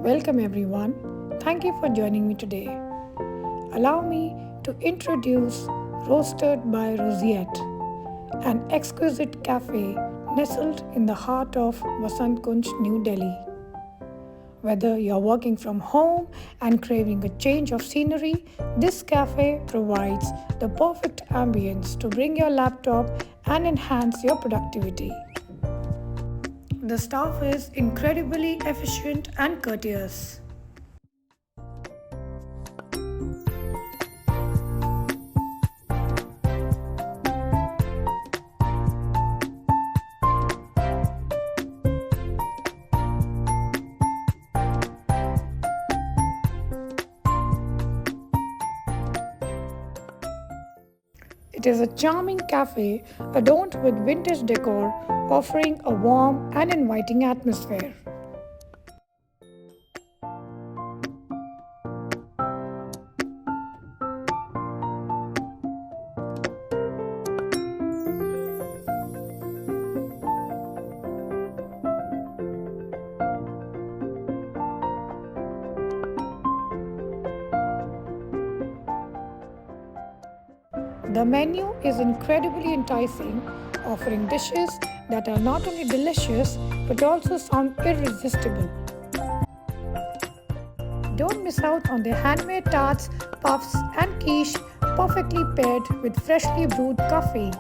Welcome everyone. Thank you for joining me today. Allow me to introduce Roasted by Roseate, an exquisite cafe nestled in the heart of Vasant Kunj, New Delhi. Whether you're working from home and craving a change of scenery, this cafe provides the perfect ambience to bring your laptop and enhance your productivity. The staff is incredibly efficient and courteous. It is a charming cafe adorned with vintage decor, offering a warm and inviting atmosphere. The menu is incredibly enticing, offering dishes that are not only delicious but also sound irresistible. Don't miss out on their handmade tarts, puffs, and quiche, perfectly paired with freshly brewed coffee.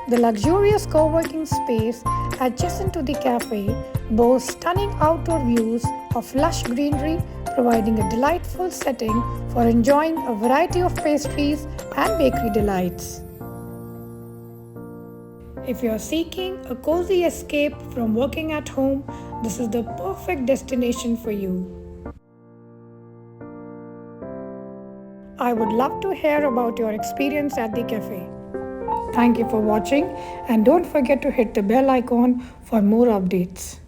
The luxurious co-working space adjacent to the cafe boasts stunning outdoor views of lush greenery, providing a delightful setting for enjoying a variety of pastries and bakery delights. If you are seeking a cozy escape from working at home, this is the perfect destination for you. I would love to hear about your experience at the cafe. Thank you for watching and don't forget to hit the bell icon for more updates.